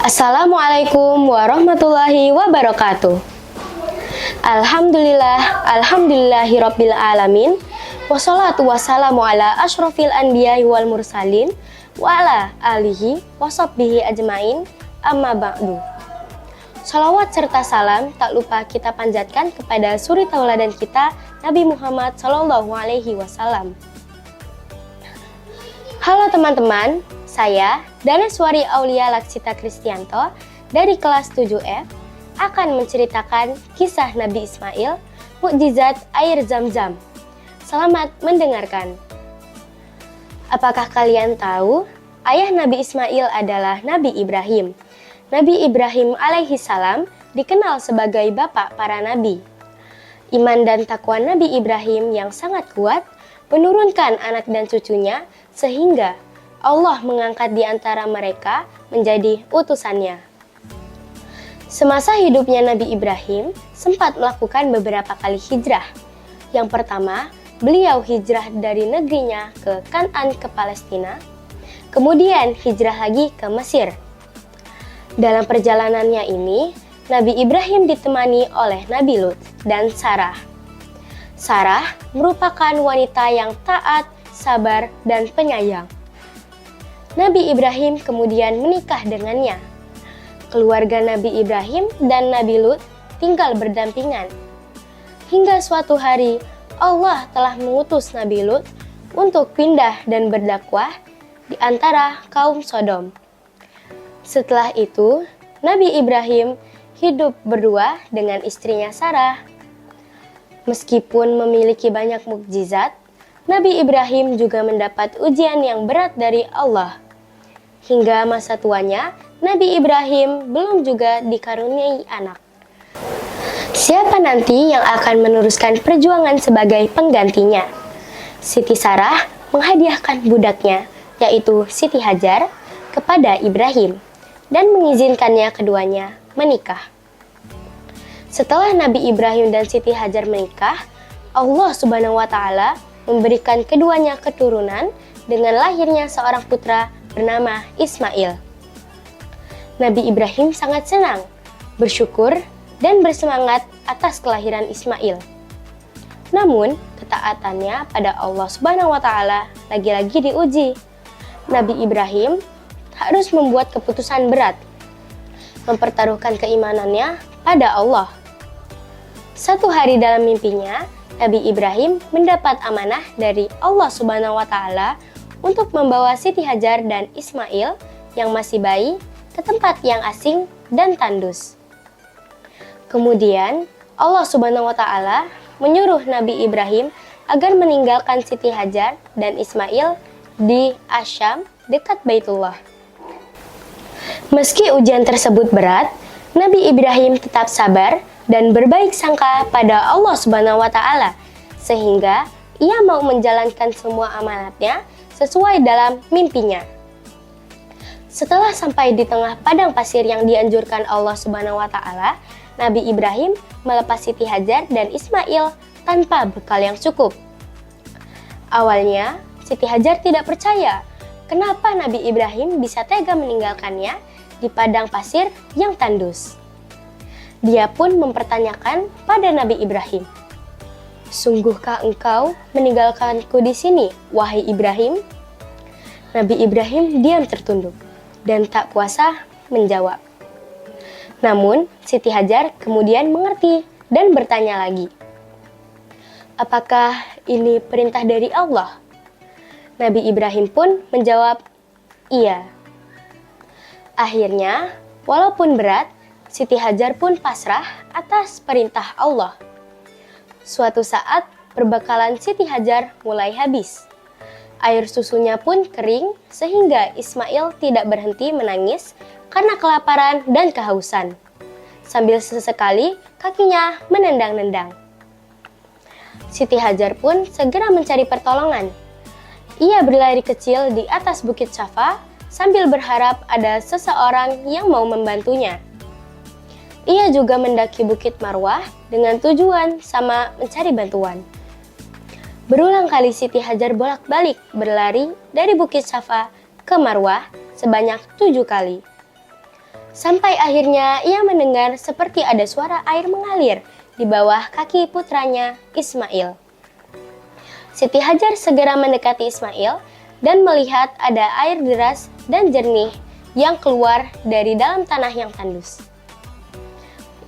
Assalamualaikum warahmatullahi wabarakatuh. Alhamdulillahirabbil alamin. Wassalatu wassalamu ala asyrofil anbiya'i wal mursalin wa ala alihi washabbihi ajmain. Amma ba'du. Salawat serta salam tak lupa kita panjatkan kepada suri tauladan kita, Nabi Muhammad SAW. Halo teman-teman, saya Daneswari Aulia Laksita Kristianto dari kelas 7F akan menceritakan kisah Nabi Ismail, mukjizat air Zam-Zam. Selamat mendengarkan. Apakah kalian tahu ayah Nabi Ismail adalah Nabi Ibrahim? Nabi Ibrahim alaihi salam dikenal sebagai bapak para nabi. Iman dan takwa Nabi Ibrahim yang sangat kuat menurunkan anak dan cucunya sehingga Allah mengangkat di antara mereka menjadi utusannya. Semasa hidupnya Nabi Ibrahim sempat melakukan beberapa kali hijrah. Yang pertama, beliau hijrah dari negerinya ke Kan'an ke Palestina, kemudian hijrah lagi ke Mesir. Dalam perjalanannya ini, Nabi Ibrahim ditemani oleh Nabi Lut dan Sarah. Sarah merupakan wanita yang taat, sabar, dan penyayang. Nabi Ibrahim kemudian menikah dengannya. Keluarga Nabi Ibrahim dan Nabi Lut tinggal berdampingan. Hingga suatu hari, Allah telah mengutus Nabi Lut untuk pindah dan berdakwah di antara kaum Sodom. Setelah itu, Nabi Ibrahim hidup berdua dengan istrinya Sarah. Meskipun memiliki banyak mukjizat, Nabi Ibrahim juga mendapat ujian yang berat dari Allah. Hingga masa tuanya, Nabi Ibrahim belum juga dikaruniai anak. Siapa nanti yang akan meneruskan perjuangan sebagai penggantinya? Siti Sarah menghadiahkan budaknya, yaitu Siti Hajar, kepada Ibrahim dan mengizinkannya keduanya menikah. Setelah Nabi Ibrahim dan Siti Hajar menikah, Allah Subhanahu wa Ta'ala memberikan keduanya keturunan dengan lahirnya seorang putra bernama Ismail. Nabi Ibrahim sangat senang, bersyukur, dan bersemangat atas kelahiran Ismail. Namun, ketaatannya pada Allah Subhanahu wa Ta'ala lagi-lagi diuji. Nabi Ibrahim harus membuat keputusan berat, mempertaruhkan keimanannya pada Allah. Satu hari dalam mimpinya, Nabi Ibrahim mendapat amanah dari Allah Subhanahu wa Ta'ala untuk membawa Siti Hajar dan Ismail yang masih bayi ke tempat yang asing dan tandus. Kemudian, Allah Subhanahu wa Ta'ala menyuruh Nabi Ibrahim agar meninggalkan Siti Hajar dan Ismail di Asyam dekat Baitullah. Meski ujian tersebut berat, Nabi Ibrahim tetap sabar dan berbaik sangka pada Allah Subhanahu wa Ta'ala, sehingga ia mau menjalankan semua amanatnya sesuai dalam mimpinya. Setelah sampai di tengah padang pasir yang dianjurkan Allah Subhanahu wa Ta'ala, Nabi Ibrahim melepas Siti Hajar dan Ismail tanpa bekal yang cukup. Awalnya, Siti Hajar tidak percaya kenapa Nabi Ibrahim bisa tega meninggalkannya di padang pasir yang tandus. Dia pun mempertanyakan pada Nabi Ibrahim, "Sungguhkah engkau meninggalkanku di sini, wahai Ibrahim?" Nabi Ibrahim diam tertunduk dan tak kuasa menjawab. Namun, Siti Hajar kemudian mengerti dan bertanya lagi, "Apakah ini perintah dari Allah?" Nabi Ibrahim pun menjawab, "Iya." Akhirnya, walaupun berat, Siti Hajar pun pasrah atas perintah Allah. Suatu saat, perbekalan Siti Hajar mulai habis. Air susunya pun kering sehingga Ismail tidak berhenti menangis karena kelaparan dan kehausan. Sambil sesekali kakinya menendang-nendang. Siti Hajar pun segera mencari pertolongan. Ia berlari kecil di atas Bukit Safa sambil berharap ada seseorang yang mau membantunya. Ia juga mendaki Bukit Marwah dengan tujuan sama mencari bantuan. Berulang kali Siti Hajar bolak-balik berlari dari Bukit Safa ke Marwah sebanyak 7 kali. Sampai akhirnya ia mendengar seperti ada suara air mengalir di bawah kaki putranya Ismail. Siti Hajar segera mendekati Ismail dan melihat ada air deras dan jernih yang keluar dari dalam tanah yang tandus.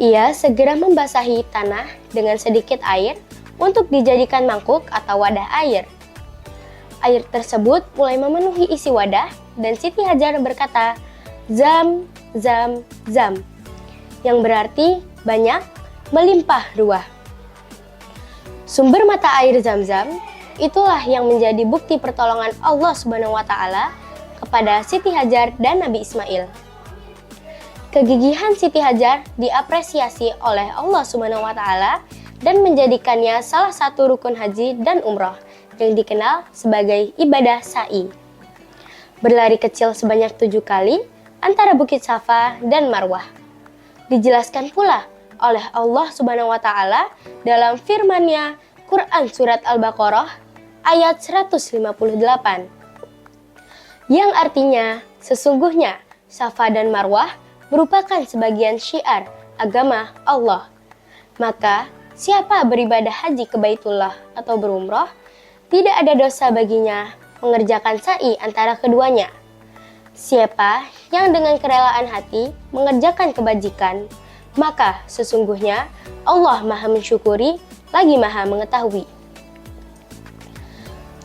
Ia segera membasahi tanah dengan sedikit air untuk dijadikan mangkuk atau wadah air. Air tersebut mulai memenuhi isi wadah dan Siti Hajar berkata, "Zam, zam, zam," yang berarti banyak, melimpah ruah. Sumber mata air Zam-Zam itulah yang menjadi bukti pertolongan Allah Subhanahu wa taala kepada Siti Hajar dan Nabi Ismail. Kegigihan Siti Hajar diapresiasi oleh Allah Subhanahu wa taala dan menjadikannya salah satu rukun haji dan umroh yang dikenal sebagai ibadah sa'i. Berlari kecil sebanyak 7 kali antara Bukit Safa dan Marwah. Dijelaskan pula oleh Allah Subhanahu wa taala dalam firman-Nya Quran surat Al-Baqarah ayat 158. Yang artinya, sesungguhnya Safa dan Marwah merupakan sebagian syiar agama Allah. Maka, siapa beribadah haji ke Baitullah atau berumroh, tidak ada dosa baginya mengerjakan sa'i antara keduanya. Siapa yang dengan kerelaan hati mengerjakan kebajikan, maka sesungguhnya Allah Maha mensyukuri lagi Maha mengetahui.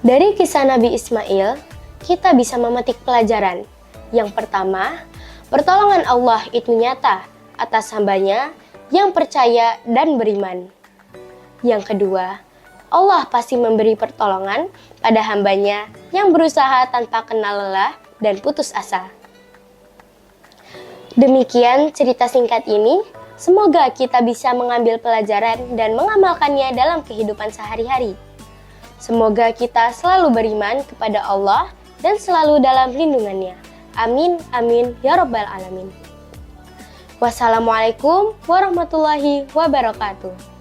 Dari kisah Nabi Ismail, kita bisa memetik pelajaran. Yang pertama, pertolongan Allah itu nyata atas hambanya yang percaya dan beriman. Yang kedua, Allah pasti memberi pertolongan pada hambanya yang berusaha tanpa kenal lelah dan putus asa. Demikian cerita singkat ini, semoga kita bisa mengambil pelajaran dan mengamalkannya dalam kehidupan sehari-hari. Semoga kita selalu beriman kepada Allah dan selalu dalam lindungannya. Amin, amin, ya rabbal alamin. Wassalamualaikum warahmatullahi wabarakatuh.